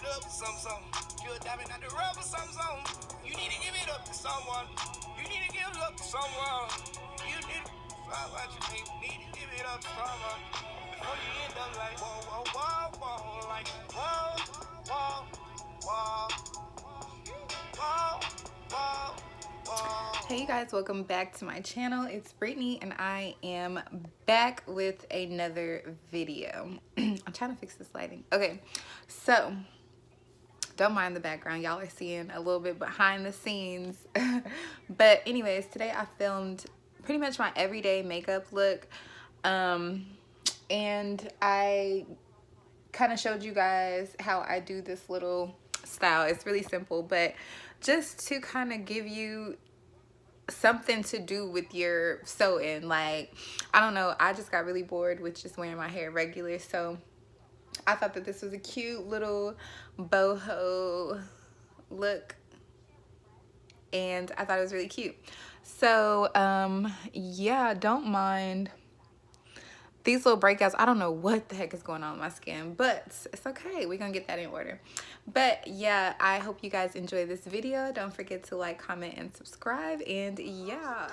it up for some. You a diamond at the rubber some. You need to give it up to someone. You need to give it up to someone. You need to need to give it up to someone. Before you end up like whoa, whoa, whoa, whoa, like whoa, whoa, whoa, whoa, whoa, whoa. Hey you guys, welcome back to my channel. It's Brittany and I am back with another video. I'm trying to fix this lighting. Okay, so don't mind the background. Y'all are seeing a little bit behind the scenes. But anyways, today I filmed pretty much my everyday makeup look. And I kind of showed you guys how I do this little style. It's really simple, but just to kind of give you something to do with your sew-in. Like, I don't know, I just got really bored with just wearing my hair regular, so I thought that this was a cute little boho look, and I thought it was really cute. So yeah, don't mind these little breakouts. I don't know what the heck is going on with my skin, but it's okay. We're gonna get that in order. But yeah, I hope you guys enjoy this video. Don't forget to like, comment, and subscribe. And yeah.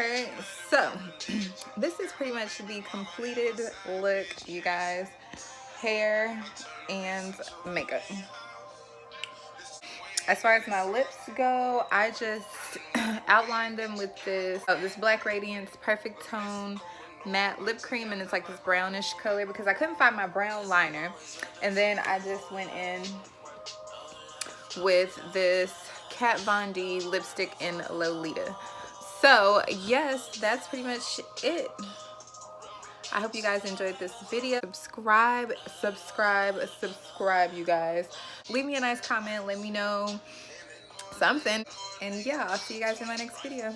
Okay, so this is pretty much the completed look, you guys. Hair and makeup. As far as my lips go, I just outlined them with this Black Radiance Perfect Tone matte lip cream, and it's like this brownish color because I couldn't find my brown liner. And then I just went in with this Kat Von D lipstick in Lolita. So yes, that's pretty much it. I hope you guys enjoyed this video. Subscribe, you guys. Leave me a nice comment. Let me know something. And yeah, I'll see you guys in my next video.